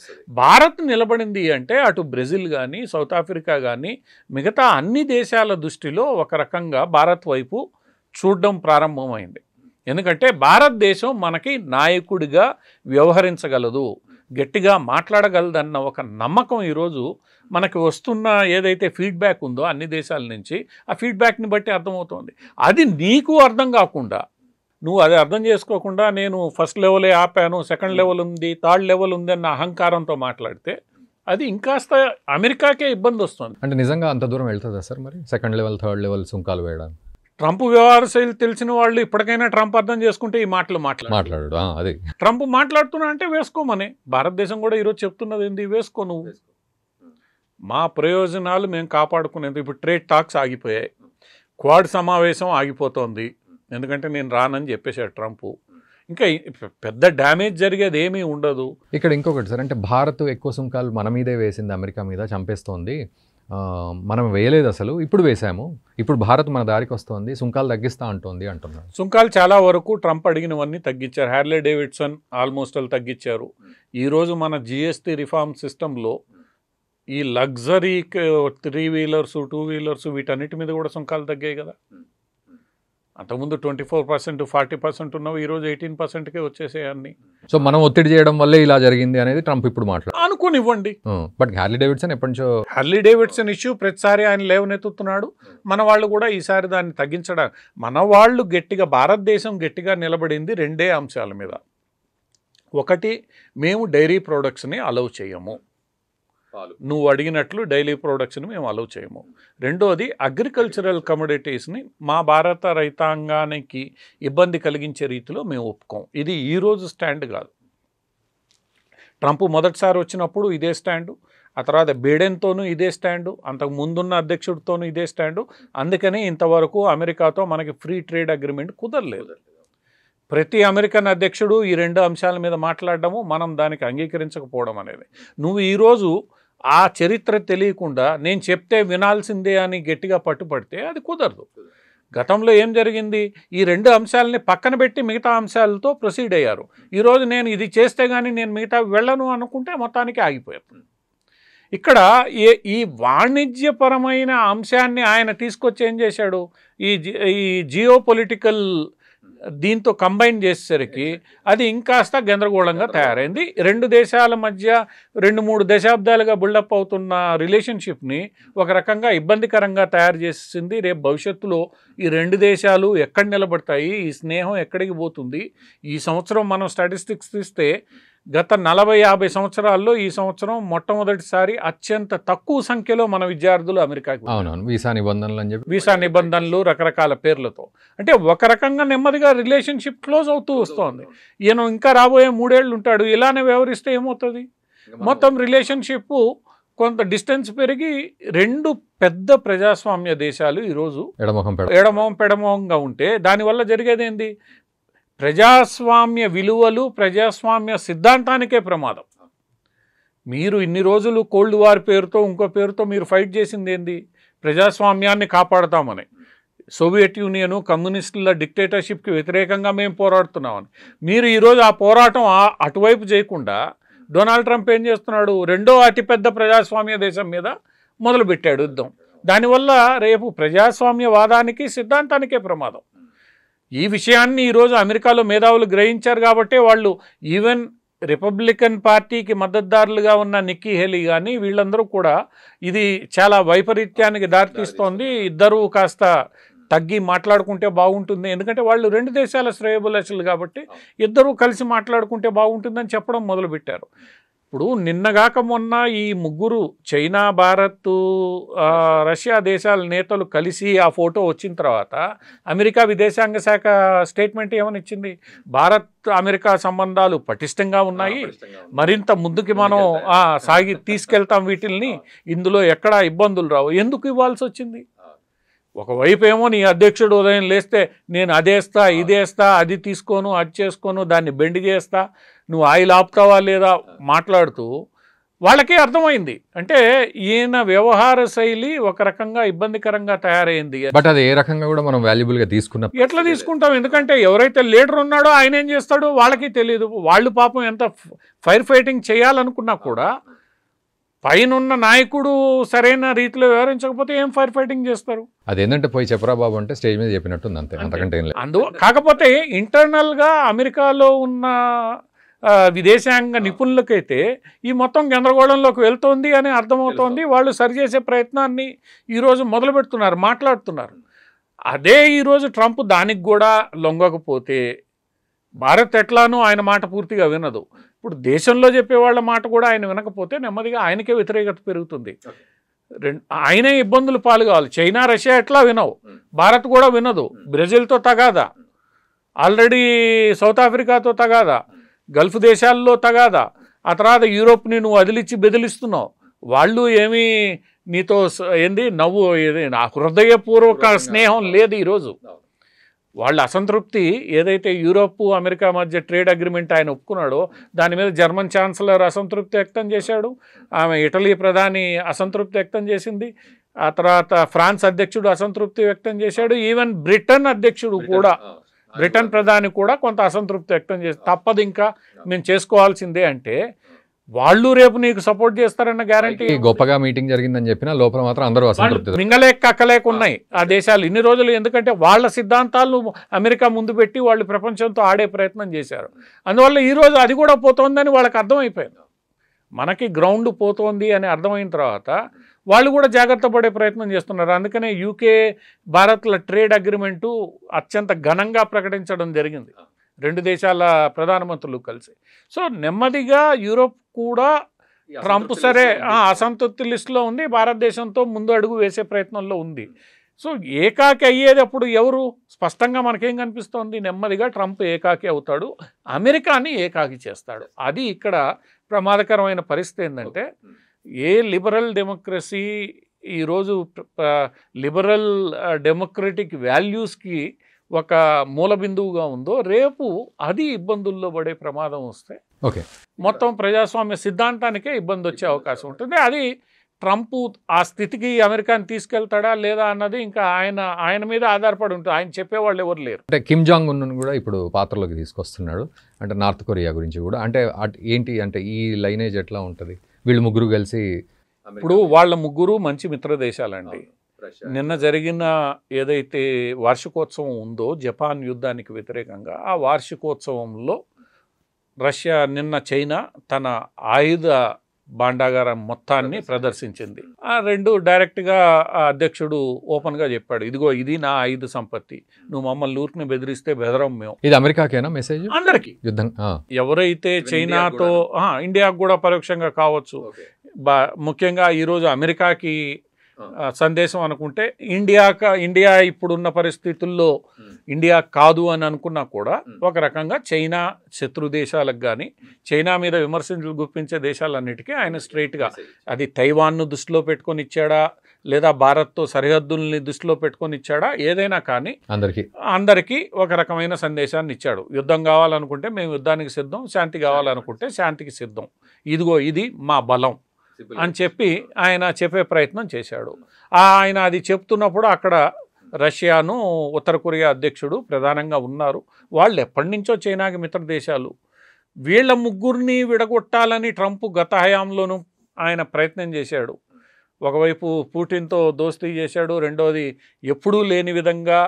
భారత్ నిలబడింది అంటే అటు బ్రెజిల్ కానీ, సౌత్ ఆఫ్రికా కానీ, మిగతా అన్ని దేశాల దృష్టిలో ఒక రకంగా భారత్ వైపు చూడడం ప్రారంభమైంది. ఎందుకంటే భారతదేశం మనకి నాయకుడిగా వ్యవహరించగలదు, గట్టిగా మాట్లాడగలదన్న ఒక నమ్మకం ఈరోజు మనకి వస్తున్న ఏదైతే ఫీడ్బ్యాక్ ఉందో అన్ని దేశాల నుంచి, ఆ ఫీడ్బ్యాక్ని బట్టి అర్థమవుతోంది. అది నీకు అర్థం కాకుండా, నువ్వు అది అర్థం చేసుకోకుండా నేను ఫస్ట్ లెవెలే ఆపాను, సెకండ్ లెవెల్ ఉంది, థర్డ్ లెవెల్ ఉంది అన్న అహంకారంతో మాట్లాడితే అది ఇంకాస్త అమెరికాకే ఇబ్బంది వస్తుంది. అంటే నిజంగా అంత దూరం వెళ్తుందా సార్ మరి సెకండ్ లెవెల్, థర్డ్ లెవెల్ సుంకాలు వేయడానికి? ట్రంప్ వ్యవహార శైలి తెలిసిన వాళ్ళు ఇప్పటికైనా ట్రంప్ అర్థం చేసుకుంటే ఈ మాటలు మాట్లాడు. అదే ట్రంప్ మాట్లాడుతున్నా అంటే వేసుకోమని భారతదేశం కూడా ఈరోజు చెప్తున్నది ఏంది? వేసుకో నువ్వు. మా ప్రయోజనాలు మేము కాపాడుకునేందుకు ఇప్పుడు ట్రేడ్ టాక్స్ ఆగిపోయాయి. క్వాడ్ సమావేశం ఆగిపోతోంది, ఎందుకంటే నేను రానని చెప్పేశాడు ట్రంప్. ఇంకా పెద్ద డ్యామేజ్ జరిగేది ఏమీ ఉండదు. ఇక్కడ ఇంకొకటి సార్, అంటే భారత్ ఎక్కువ సుంకాలు మన మీదే వేసింది, అమెరికా మీద చంపేస్తోంది, మనం వేయలేదు అసలు, ఇప్పుడు వేసాము, ఇప్పుడు భారత్ మన దారికి వస్తుంది, సుంకాలు తగ్గిస్తా అంటోంది అంటున్నారు. సుంకాలు చాలా వరకు ట్రంప్ అడిగినవన్నీ తగ్గించారు. హార్లే డేవిడ్సన్ ఆల్మోస్ట్ వాళ్ళు తగ్గించారు. ఈరోజు మన జిఎస్టీ రిఫార్మ్ సిస్టంలో ఈ లగ్జరీ 3 వీలర్స్ 2 వీలర్స్ వీటన్నిటి మీద కూడా సుంకాలు తగ్గాయి కదా. అంతకుముందు 24% 40% ఉన్నవి ఈరోజు 18%కే వచ్చేసాయి అన్ని. సో మనం ఒత్తిడి చేయడం వల్లే ఇలా జరిగింది అనేది ట్రంప్ ఇప్పుడు మాట్లాడారు అనుకునివ్వండి. బట్ హార్లీ డేవిడ్సన్ ఎప్పటి నుంచో హార్లీ డేవిడ్సన్ ఇష్యూ ప్రతిసారి ఆయన లేవనెత్తుతున్నాడు. మన వాళ్ళు కూడా ఈసారి దాన్ని తగ్గించడం, మన వాళ్ళు గట్టిగా, భారతదేశం గట్టిగా నిలబడింది 2 అంశాల మీద. ఒకటి, మేము డైరీ ప్రొడక్ట్స్ని అలౌ చేయము, నువ్వు అడిగినట్లు డైలీ ప్రొడక్ట్స్ని మేము అలౌ చేయము. రెండోది, అగ్రికల్చరల్ కమోడిటీస్ని మా భారత రైతాంగానికి ఇబ్బంది కలిగించే రీతిలో మేము ఒప్పుకోం. ఇది ఈరోజు స్టాండ్ కాదు. ట్రంప్ మొదటిసారి వచ్చినప్పుడు ఇదే స్టాండు, ఆ తర్వాత బైడెన్తోనూ ఇదే స్టాండు, అంతకు ముందున్న అధ్యక్షుడితోనూ ఇదే స్టాండు. అందుకని ఇంతవరకు అమెరికాతో మనకి ఫ్రీ ట్రేడ్ అగ్రిమెంట్ కుదరలేదు. ప్రతి అమెరికన్ అధ్యక్షుడు ఈ 2 అంశాల మీద మాట్లాడడము, మనం దానికి అంగీకరించకపోవడం అనేది. నువ్వు ఈరోజు ఆ చరిత్ర తెలియకుండా నేను చెప్తే వినాల్సిందే అని గట్టిగా పట్టుపడితే అది కుదరదు. గతంలో ఏం జరిగింది, ఈ 2 అంశాలని పక్కన పెట్టి మిగతా అంశాలతో ప్రొసీడ్ అయ్యారు. ఈరోజు నేను ఇది చేస్తే కానీ నేను మిగతా వెళ్ళను అనుకుంటే మొత్తానికి ఆగిపోయాను. ఇక్కడ ఈ వాణిజ్యపరమైన అంశాన్ని ఆయన తీసుకొచ్చి ఏం చేశాడు, ఈ జియో పొలిటికల్ దీంతో కంబైన్ చేసేసరికి అది ఇంకాస్త గందరగోళంగా తయారైంది. 2 దేశాల మధ్య 2-3 దశాబ్దాలుగా బిల్డప్ అవుతున్న రిలేషన్షిప్ని ఒక రకంగా ఇబ్బందికరంగా తయారు చేసింది. రేపు భవిష్యత్తులో ఈ 2 దేశాలు ఎక్కడ నిలబడతాయి, ఈ స్నేహం ఎక్కడికి పోతుంది. ఈ సంవత్సరం మనం స్టాటిస్టిక్స్ తీస్తే గత 40-50 సంవత్సరాల్లో ఈ సంవత్సరం మొట్టమొదటిసారి అత్యంత తక్కువ సంఖ్యలో మన విద్యార్థులు అమెరికాకి, వీసా నిబంధనలు రకరకాల పేర్లతో, అంటే ఒక రకంగా నెమ్మదిగా రిలేషన్షిప్ క్లోజ్ అవుతూ వస్తోంది. ఈయన ఇంకా రాబోయే 3 ఏళ్ళు ఉంటాడు, ఇలానే వ్యవహరిస్తే ఏమవుతుంది, మొత్తం రిలేషన్షిప్ కొంత డిస్టెన్స్ పెరిగి 2 పెద్ద ప్రజాస్వామ్య దేశాలు ఈరోజు ఎడమొహం పెడమొహంగా ఉంటే దానివల్ల జరిగేది ఏంది, ప్రజాస్వామ్య విలువలు, ప్రజాస్వామ్య సిద్ధాంతానికే ప్రమాదం. మీరు ఇన్ని రోజులు కోల్డ్ వార్ పేరుతో ఇంకో పేరుతో మీరు ఫైట్ చేసింది ఏంది, ప్రజాస్వామ్యాన్ని కాపాడతామని. సోవియట్ యూనియను, కమ్యూనిస్టుల డిక్టేటర్షిప్కి వ్యతిరేకంగా మేము పోరాడుతున్నామని. మీరు ఈరోజు ఆ పోరాటం అటువైపు చేయకుండా డొనాల్డ్ ట్రంప్ ఏం చేస్తున్నాడు, 2వ అతిపెద్ద ప్రజాస్వామ్య దేశం మీద మొదలుపెట్టాడు యుద్ధం. దానివల్ల రేపు ప్రజాస్వామ్యవాదానికి సిద్ధాంతానికే ప్రమాదం. ఈ విషయాన్ని ఈరోజు అమెరికాలో మేధావులు గ్రహించారు కాబట్టి వాళ్ళు ఈవెన్ రిపబ్లికన్ పార్టీకి మద్దతుదారులుగా ఉన్న నిక్కీ హేలీ కానీ వీళ్ళందరూ కూడా ఇది చాలా వైపరీత్యానికి దారితీస్తోంది, ఇద్దరూ కాస్త తగ్గి మాట్లాడుకుంటే బాగుంటుంది, ఎందుకంటే వాళ్ళు 2 దేశాల శ్రేయోభిలాషులు కాబట్టి ఇద్దరూ కలిసి మాట్లాడుకుంటే బాగుంటుందని చెప్పడం మొదలుపెట్టారు. ఇప్పుడు నిన్నగాక మొన్న ఈ 3 చైనా, భారత్, రష్యా దేశాల నేతలు కలిసి ఆ ఫోటో వచ్చిన తర్వాత అమెరికా విదేశాంగ శాఖ స్టేట్మెంట్ ఏమని ఇచ్చింది, భారత్ అమెరికా సంబంధాలు పటిష్టంగా ఉన్నాయి, మరింత ముందుకి మనం తీసుకెళ్తాం వీటిల్ని, ఇందులో ఎక్కడా ఇబ్బందులు రావు. ఎందుకు ఇవ్వాల్సి వచ్చింది? ఒకవైపు ఏమో నీ అధ్యక్షుడు ఉదయం లేస్తే నేను అదేస్తా, ఇదేస్తా, అది తీసుకోను, అది చేసుకోను, దాన్ని బెండ్ చేస్తా, నువ్వు ఆయిల్ ఆపుతావా లేదా మాట్లాడుతూ వాళ్ళకే అర్థమైంది. అంటే ఈయన వ్యవహార శైలి ఒక రకంగా ఇబ్బందికరంగా తయారైంది. బట్ అది ఏ రకంగా కూడా మనం వాల్యుబుల్గా తీసుకున్నాం. ఎట్లా తీసుకుంటాం, ఎందుకంటే ఎవరైతే లీడర్ ఉన్నాడో ఆయన ఏం చేస్తాడో వాళ్ళకి తెలియదు. వాళ్ళు పాపం ఎంత ఫైర్ ఫైటింగ్ చేయాలనుకున్నా కూడా పైనున్న నాయకుడు సరైన రీతిలో వ్యవహరించకపోతే ఏం ఫైర్ ఫైటింగ్ చేస్తారు. అదేంటంటే పోయి చెప్పరా బాబు అంటే స్టేజ్ మీద చెప్పినట్టుంది అంతే, అంతకంటే ఏం లేదు. కాకపోతే ఇంటర్నల్గా అమెరికాలో ఉన్న విదేశాంగ నిపుణులకైతే ఈ మొత్తం గందరగోళంలోకి వెళ్తోంది అని అర్థమవుతోంది. వాళ్ళు సరిచేసే ప్రయత్నాన్ని ఈరోజు మొదలు పెడుతున్నారు, మాట్లాడుతున్నారు. అదే ఈరోజు ట్రంప్ దానికి కూడా లొంగకపోతే భారత్ ఎట్లానో ఆయన మాట పూర్తిగా వినదు. ఇప్పుడు దేశంలో చెప్పేవాళ్ళ మాట కూడా ఆయన వినకపోతే నెమ్మదిగా ఆయనకే వ్యతిరేకత పెరుగుతుంది. ఆయనే ఇబ్బందులు పాలు కావాలి. చైనా, రష్యా ఎట్లా వినవు, భారత్ కూడా వినదు. బ్రెజిల్తో తగాదా, ఆల్రెడీ సౌత్ ఆఫ్రికాతో తగాదా, గల్ఫ్ దేశాల్లో తగాదా, ఆ తర్వాత యూరోప్ని నువ్వు అదిలిచ్చి బెదిలిస్తున్నావు. వాళ్ళు ఏమీ నీతో ఏంది నవ్వు ఇది నా హృదయపూర్వక స్నేహం లేదు ఈరోజు. వాళ్ళ అసంతృప్తి ఏదైతే యూరోప్ అమెరికా మధ్య ట్రేడ్ అగ్రిమెంట్ ఆయన ఒప్పుకున్నాడో దాని మీద జర్మన్ ఛాన్సలర్ అసంతృప్తి వ్యక్తం చేశాడు, ఆమె ఇటలీ ప్రధాని అసంతృప్తి వ్యక్తం చేసింది, ఆ తర్వాత ఫ్రాన్స్ అధ్యక్షుడు అసంతృప్తి వ్యక్తం చేశాడు, ఈవెన్ బ్రిటన్ అధ్యక్షుడు కూడా, బ్రిటన్ ప్రధాని కూడా కొంత అసంతృప్తి వ్యక్తం చేసి తప్పదు ఇంకా మేము చేసుకోవాల్సిందే అంటే వాళ్ళు రేపు నీకు సపోర్ట్ చేస్తారన్న గ్యారంటీ. గొప్పగా మీటింగ్ జరిగిందని చెప్పినా లోపల మాత్రం అందరూ అసంతృప్తి మింగలేక అక్కలేక ఉన్నాయి ఆ దేశాలు ఇన్ని రోజులు. ఎందుకంటే వాళ్ళ సిద్ధాంతాలను అమెరికా ముందు పెట్టి వాళ్ళు ప్రపంచంతో ఆడే ప్రయత్నం చేశారు. అందువల్ల ఈరోజు అది కూడా పోతోందని వాళ్ళకి అర్థమైపోయింది. మనకి గ్రౌండ్ పోతోంది అని అర్థమైన తర్వాత వాళ్ళు కూడా జాగ్రత్త పడే ప్రయత్నం చేస్తున్నారు. అందుకనే యూకే భారత్ల ట్రేడ్ అగ్రిమెంటు అత్యంత ఘనంగా ప్రకటించడం జరిగింది రెండు దేశాల ప్రధానమంత్రులు కలిసి. సో నెమ్మదిగా యూరోప్ కూడా ట్రంప్ సరే అసంతృప్తి లిస్టులో ఉంది, భారతదేశంతో ముందు అడుగు వేసే ప్రయత్నంలో ఉంది. సో ఏకాకి అయ్యేది అప్పుడు ఎవరు? స్పష్టంగా మనకేం కనిపిస్తోంది, నెమ్మదిగా ట్రంప్ ఏకాకి అవుతాడు, అమెరికాని ఏకాకి చేస్తాడు. అది ఇక్కడ ప్రమాదకరమైన పరిస్థితి. ఏంటంటే ఏ లిబరల్ డెమోక్రసీ ఈరోజు లిబరల్ డెమోక్రటిక్ వాల్యూస్కి ఒక మూల బిందువుగా ఉందో రేపు అది ఇబ్బందుల్లో పడే ప్రమాదం వస్తే మొత్తం ప్రజాస్వామ్య సిద్ధాంతానికే ఇబ్బంది వచ్చే అవకాశం ఉంటుంది. అది ట్రంప్ ఆ స్థితికి అమెరికాని తీసుకెళ్తాడా లేదా అన్నది ఇంకా ఆయన మీద ఆధారపడి ఉంటుంది. ఆయన చెప్పేవాళ్ళు ఎవరు లేరు. అంటే కిమ్ జాంగ్ ఉన్ కూడా ఇప్పుడు పాత్రలోకి తీసుకొస్తున్నాడు, అంటే నార్త్ కొరియా గురించి కూడా. అంటే ఏంటి అంటే ఈ లైనేజ్ ఎట్లా ఉంటుంది? వీళ్ళు ముగ్గురు కలిసి ఇప్పుడు వాళ్ళ ముగ్గురు మంచి మిత్ర దేశాలండి. నిన్న జరిగిన ఏదైతే వార్షికోత్సవం ఉందో జపాన్ యుద్ధానికి వ్యతిరేకంగా, ఆ వార్షికోత్సవంలో రష్యా నిన్న చైనా తన ఆయుధ భాండాగారం మొత్తాన్ని ప్రదర్శించింది. ఆ రెండు డైరెక్ట్గా అధ్యక్షుడు ఓపెన్గా చెప్పాడు, ఇదిగో ఇది నా ఆయుధ సంపత్తి, నువ్వు మమ్మల్ని ఊరికి బెదిరిస్తే బెదరం మేము. ఇది అమెరికాకేనా మెసేజ్? అందరికీ. యుద్ధం ఎవరైతే చైనాతో ఇండియాకు కూడా పరోక్షంగా కావచ్చు, ముఖ్యంగా ఈరోజు అమెరికాకి సందేశం అనుకుంటే ఇండియా ఇప్పుడున్న పరిస్థితుల్లో ఇండియా కాదు అని అనుకున్నా కూడా ఒక రకంగా చైనా శత్రు దేశాలకు కానీ చైనా మీద విమర్శలు గుప్పించే దేశాలన్నిటికీ ఆయన స్ట్రైట్గా అది తైవాన్ను దృష్టిలో పెట్టుకొని ఇచ్చాడా లేదా భారత్తో సరిహద్దుల్ని దృష్టిలో పెట్టుకొని ఇచ్చాడా, ఏదైనా కానీ అందరికీ ఒక రకమైన సందేశాన్ని ఇచ్చాడు. యుద్ధం కావాలనుకుంటే మేము యుద్ధానికి సిద్ధం, శాంతి కావాలనుకుంటే శాంతికి సిద్ధం, ఇదిగో ఇది మా బలం అని చెప్పి ఆయన చెప్పే ప్రయత్నం చేశాడు. ఆయన అది చెప్తున్నప్పుడు అక్కడ రష్యాను ఉత్తర కొరియా అధ్యక్షుడు ప్రధానంగా ఉన్నారు. వాళ్ళు ఎప్పటి నుంచో చైనాకి మిత్ర దేశాలు. వీళ్ళ ముగ్గురిని విడగొట్టాలని ట్రంప్ గత హయాంలోనూ ఆయన ప్రయత్నం చేశాడు. ఒకవైపు పుటిన్తో దోస్తీ చేశాడు, రెండోది ఎప్పుడూ లేని విధంగా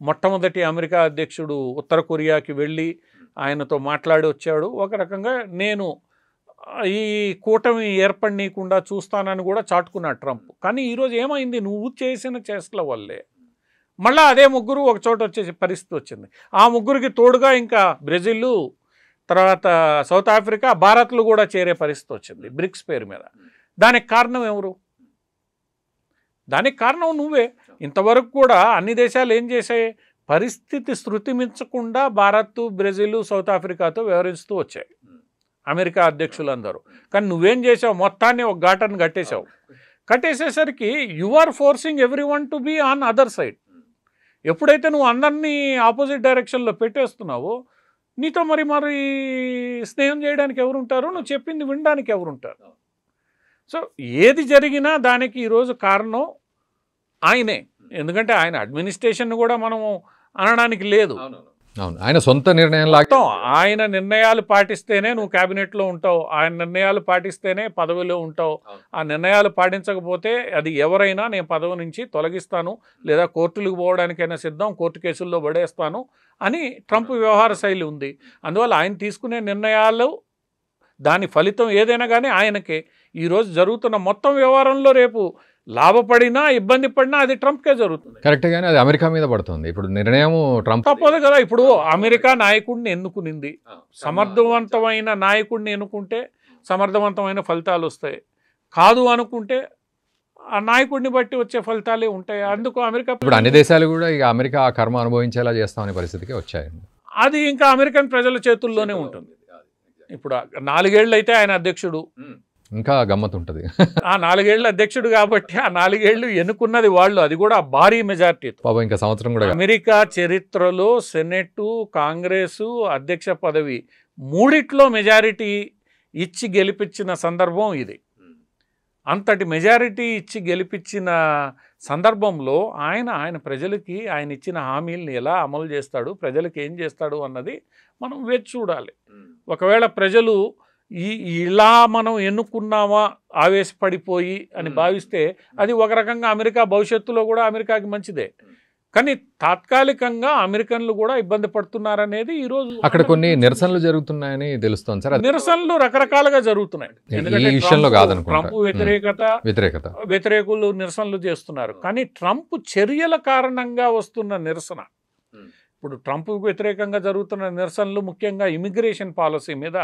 మొట్టమొదటి అమెరికా అధ్యక్షుడు ఉత్తర కొరియాకి వెళ్ళి ఆయనతో మాట్లాడి వచ్చాడు. ఒక రకంగా నేను ఈ కూటమి ఏర్పడనీయకుండా చూస్తానని కూడా చాటుకున్నాడు ట్రంప్. కానీ ఈరోజు ఏమైంది, నువ్వు చేసిన చేష్టల వల్లే మళ్ళీ అదే ముగ్గురు ఒక చోట వచ్చే పరిస్థితి వచ్చింది. ఆ ముగ్గురికి తోడుగా ఇంకా బ్రెజిల్, తర్వాత సౌత్ ఆఫ్రికా, భారత్లు కూడా చేరే పరిస్థితి వచ్చింది బ్రిక్స్ పేరు మీద. దానికి కారణం ఎవరు? దానికి కారణం నువ్వే. ఇంతవరకు కూడా అన్ని దేశాలు ఏం చేశాయి, పరిస్థితి శృతి మించకుండా భారత్, బ్రెజిల్, సౌత్ ఆఫ్రికాతో వ్యవహరిస్తూ వచ్చాయి అమెరికా అధ్యక్షులందరూ. కానీ నువ్వేం చేసావు, మొత్తాన్ని ఒక ఘాటను కట్టేసేసరికి you are forcing every one to be on other side. ఎప్పుడైతే నువ్వు అందరినీ ఆపోజిట్ డైరెక్షన్లో పెట్టేస్తున్నావో నీతో మరి స్నేహం చేయడానికి ఎవరుంటారు, నువ్వు చెప్పింది వినడానికి ఎవరుంటారు? సో ఏది జరిగినా దానికి ఈరోజు కారణం ఆయనే. ఎందుకంటే ఆయన అడ్మినిస్ట్రేషన్ కూడా మనం అనడానికి లేదు. ఆయన సొంత నిర్ణయం ఆయన నిర్ణయాలు పాటిస్తేనే నువ్వు క్యాబినెట్లో ఉంటావు, ఆయన నిర్ణయాలు పాటిస్తేనే పదవిలో ఉంటావు. ఆ నిర్ణయాలు పాటించకపోతే అది ఎవరైనా నేను పదవి నుంచి తొలగిస్తాను లేదా కోర్టులకు పోవడానికైనా సిద్ధం, కోర్టు కేసుల్లో పడేస్తాను అని ట్రంప్ వ్యవహార శైలి ఉంది. అందువల్ల ఆయన తీసుకునే నిర్ణయాలు దాని ఫలితం ఏదైనా కానీ ఆయనకే. ఈరోజు జరుగుతున్న మొత్తం వ్యవహారంలో రేపు లాభపడినా ఇబ్బంది పడినా అది ట్రంప్కే జరుగుతుంది. కరెక్ట్, కానీ అది అమెరికా మీద పడుతుంది. ఇప్పుడు నిర్ణయం ట్రంప్ తప్పదు కదా. ఇప్పుడు అమెరికా నాయకుడిని ఎన్నుకునింది, సమర్థవంతమైన నాయకుడిని ఎన్నుకుంటే సమర్థవంతమైన ఫలితాలు వస్తాయి. కాదు అనుకుంటే ఆ నాయకుడిని బట్టి వచ్చే ఫలితాలే ఉంటాయి. అందుకు అమెరికా ఇప్పుడు అన్ని దేశాలు కూడా ఇక అమెరికా ఆ కర్మ అనుభవించేలా చేస్తామనే పరిస్థితికి వచ్చాయి. అది ఇంకా అమెరికన్ ప్రజల చేతుల్లోనే ఉంటుంది. ఇప్పుడు 4 ఏళ్ళు అయితే ఆయన అధ్యక్షుడు, ఇంకా గమ్మత్ ఉంటుంది. ఆ 4 ఏళ్ళు అధ్యక్షుడు కాబట్టి ఆ 4 ఏళ్ళు ఎన్నుకున్నది వాళ్ళు, అది కూడా భారీ మెజార్టీతో. పాపం ఇంకా సంవత్సరం కూడా అమెరికా చరిత్రలో సెనెట్, కాంగ్రెసు, అధ్యక్ష పదవి మూడిట్లో మెజారిటీ ఇచ్చి గెలిపించిన సందర్భం ఇది. అంతటి మెజారిటీ ఇచ్చి గెలిపించిన సందర్భంలో ఆయన ప్రజలకి ఆయన ఇచ్చిన హామీలను ఎలా అమలు చేస్తాడు, ప్రజలకు ఏం చేస్తాడు అన్నది మనం వేచి చూడాలి. ఒకవేళ ప్రజలు ఇలా మనం ఎన్నుకున్నామా ఆవేశపడిపోయి అని భావిస్తే అది ఒక రకంగా అమెరికా భవిష్యత్తులో కూడా అమెరికాకి మంచిదే. కానీ తాత్కాలికంగా అమెరికన్లు కూడా ఇబ్బంది పడుతున్నారనేది ఈరోజు అక్కడ కొన్ని నిరసనలు జరుగుతున్నాయని తెలుస్తోంది సార్. నిరసనలు రకరకాలుగా జరుగుతున్నాయి. ఈ విషయంలో కాదనుకుంటా. ట్రంప్ వ్యతిరేకులు నిరసనలు చేస్తున్నారు. కానీ ట్రంప్ చర్యల కారణంగా వస్తున్న నిరసన, ఇప్పుడు ట్రంప్ వ్యతిరేకంగా జరుగుతున్న నిరసనలు ముఖ్యంగా ఇమిగ్రేషన్ పాలసీ మీద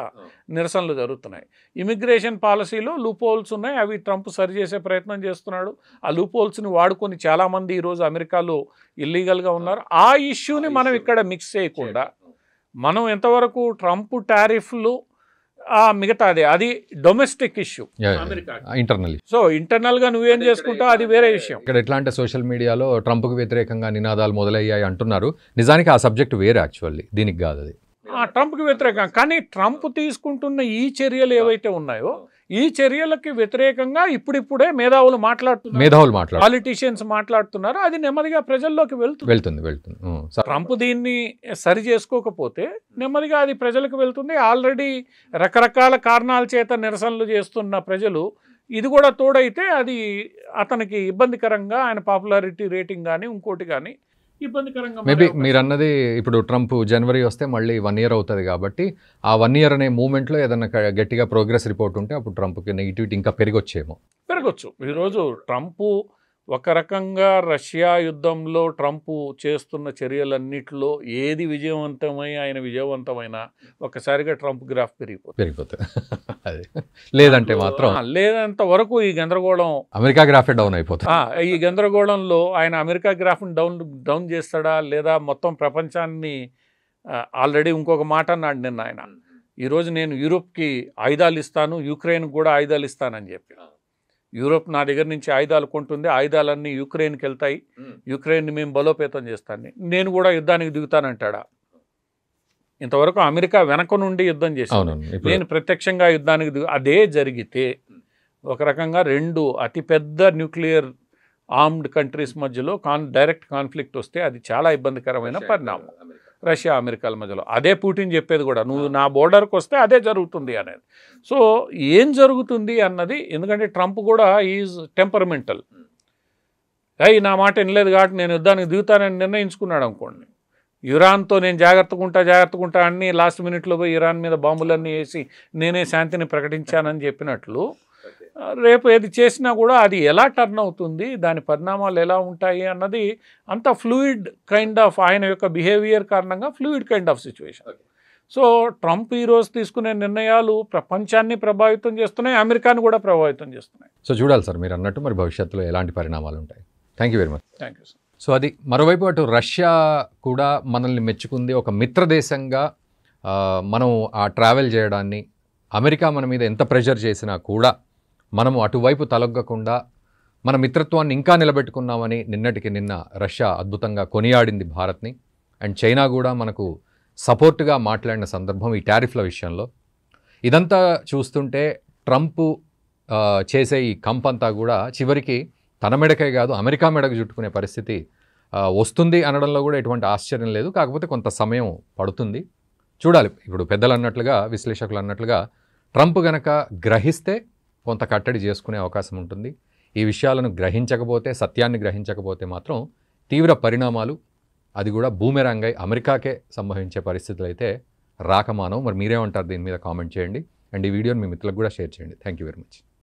నిరసనలు జరుగుతున్నాయి. ఇమిగ్రేషన్ పాలసీలో లూపోల్స్ ఉన్నాయి, అవి ట్రంప్ సరిచేసే ప్రయత్నం చేస్తున్నాడు. ఆ లూపోల్స్ని వాడుకొని చాలామంది ఈరోజు అమెరికాలో ఇల్లీగల్గా ఉన్నారు. ఆ ఇష్యూని మనం ఇక్కడ మిక్స్ చేయకుండా మనం ఎంతవరకు ట్రంప్ టారిఫ్లు మిగతాది అది డొమెస్టిక్ ఇష్యూ, ఇంటర్నల్. సో ఇంటర్నల్గా నువ్వేం చేసుకుంటావు అది వేరే విషయం. ఇక్కడ ఎట్లా అంటే సోషల్ మీడియాలో ట్రంప్కు వ్యతిరేకంగా నినాదాలు మొదలయ్యాయి అంటున్నారు. నిజానికి ఆ సబ్జెక్ట్ వేరే, యాక్చువల్లీ దీనికి కాదు అది. ట్రంప్కి వ్యతిరేకంగా. కానీ ట్రంప్ తీసుకుంటున్న ఈ చర్యలు ఏవైతే ఉన్నాయో ఈ చర్యలకి వ్యతిరేకంగా ఇప్పుడిప్పుడే మేధావులు మాట్లాడుతున్నారు, పాలిటీషియన్స్ మాట్లాడుతున్నారు. అది నెమ్మదిగా ప్రజల్లోకి వెళ్తుంది. ట్రంప్ దీన్ని సరి చేసుకోకపోతే నెమ్మదిగా అది ప్రజలకు వెళ్తుంది. ఆల్రెడీ రకరకాల కారణాల చేత నిరసనలు చేస్తున్న ప్రజలు ఇది కూడా తోడైతే అది అతనికి ఇబ్బందికరంగా, ఆయన పాపులారిటీ రేటింగ్ కానీ ఇంకోటి కానీ ఇబ్బందికరంగా. మేబీ మీరు అన్నది ఇప్పుడు ట్రంప్ జనవరి వస్తే మళ్ళీ 1 year అవుతుంది కాబట్టి ఆ 1 year అనే మూమెంట్లో ఏదైనా గట్టిగా ప్రోగ్రెస్ రిపోర్ట్ ఉంటే అప్పుడు ట్రంప్కి నెగిటివిటీ ఇంకా పెరగొచ్చు. ఈరోజు ట్రంప్ ఒక రకంగా రష్యా యుద్ధంలో ట్రంప్ చేస్తున్న చర్యలన్నిటిలో ఏది విజయవంతమై ఆయన విజయవంతమైన ఒక్కసారిగా ట్రంప్ గ్రాఫ్ పెరిగిపోతుంది. లేదంటే మాత్రం లేదంత వరకు ఈ గందరగోళం అమెరికా గ్రాఫే డౌన్ అయిపోతుంది. ఈ గందరగోళంలో ఆయన అమెరికా గ్రాఫ్ని డౌన్ చేస్తాడా లేదా మొత్తం ప్రపంచాన్ని. ఆల్రెడీ ఇంకొక మాట అన్నాడు నిన్న ఆయన, ఈరోజు నేను యూరోప్కి ఆయుధాలు ఇస్తాను, యుక్రెయిన్కి కూడా ఆయుధాలు ఇస్తానని చెప్పి. యూరోప్ నా దగ్గర నుంచి ఆయుధాలు కొంటుంది, ఆయుధాలన్నీ యుక్రెయిన్కి వెళ్తాయి, యుక్రెయిన్ని మేము బలోపేతం చేస్తాను, నేను కూడా యుద్ధానికి దిగుతానంటాడా? ఇంతవరకు అమెరికా వెనక నుండి యుద్ధం చేశాను, నేను ప్రత్యక్షంగా యుద్ధానికి అదే జరిగితే ఒక రకంగా 2 అతిపెద్ద న్యూక్లియర్ ఆర్మ్డ్ కంట్రీస్ మధ్యలో డైరెక్ట్ కాన్ఫ్లిక్ట్ వస్తే అది చాలా ఇబ్బందికరమైన పరిణామం రష్యా అమెరికాల మధ్యలో. అదే పుటిన్ చెప్పేది కూడా, నువ్వు నా బోర్డర్కి వస్తే అదే జరుగుతుంది అనేది. సో ఏం జరుగుతుంది అన్నది, ఎందుకంటే ట్రంప్ కూడా ఈజ్ టెంపరమెంటల్. నా మాట వినలేదు కాబట్టి నేను యుద్ధానికి దిగుతానని నిర్ణయించుకున్నాడు అనుకోండి, ఇరాన్తో నేను జాగ్రత్తగా ఉంటా అని లాస్ట్ మినిట్లో పోయి ఇరాన్ మీద బాంబులన్నీ వేసి నేనే శాంతిని ప్రకటించానని చెప్పినట్లు రేపు ఏది చేసినా కూడా అది ఎలా టర్న్ అవుతుంది, దాని పరిణామాలు ఎలా ఉంటాయి అన్నది అంత ఫ్లూయిడ్ కైండ్ ఆఫ్, ఆయన యొక్క బిహేవియర్ కారణంగా fluid kind of situation. So Trump ఈరోజు తీసుకునే నిర్ణయాలు ప్రపంచాన్ని ప్రభావితం చేస్తున్నాయి, అమెరికాను కూడా ప్రభావితం చేస్తున్నాయి. సో చూడాలి సార్ మీరు అన్నట్టు మరి భవిష్యత్తులో ఎలాంటి పరిణామాలు ఉంటాయి. Thank you very much. Thank you sir. So అది మరోవైపు అటు రష్యా కూడా మనల్ని మెచ్చుకుంది, ఒక మిత్ర దేశంగా మనం ఆ ట్రావెల్ చేయడాన్ని, అమెరికా మన మీద ఎంత ప్రెషర్ చేసినా కూడా మనము అటువైపు తలొగ్గకుండా మన మిత్రత్వాన్ని ఇంకా నిలబెట్టుకున్నామని నిన్నటికి నిన్న రష్యా అద్భుతంగా కొనియాడింది భారత్ని. అండ్ చైనా కూడా మనకు సపోర్ట్గా మాట్లాడిన సందర్భం ఈ టారిఫ్ల విషయంలో. ఇదంతా చూస్తుంటే ట్రంప్ చేసే ఈ కంపంతా కూడా చివరికి తన మెడకే కాదు అమెరికా మెడకు చుట్టుకునే పరిస్థితి వస్తుంది అనడంలో కూడా ఎటువంటి ఆశ్చర్యం లేదు. కాకపోతే కొంత సమయం పడుతుంది, చూడాలి. ఇప్పుడు పెద్దలు అన్నట్లుగా, విశ్లేషకులు అన్నట్లుగా ట్రంప్ గనక గ్రహిస్తే కొంత కట్టడి చేసుకునే అవకాశం ఉంటుంది. ఈ విషయాలను గ్రహించకపోతే, సత్యాన్ని గ్రహించకపోతే మాత్రం తీవ్ర పరిణామాలు, అది కూడా బూమెరాంగ్ అయి అమెరికాకే సంభవించే పరిస్థితులు అయితే రాకమానం. మరి మీరేమంటారు దీని మీద కామెంట్ చేయండి. అండ్ ఈ వీడియోని మీ మిత్రులకు కూడా షేర్ చేయండి. Thank you very much.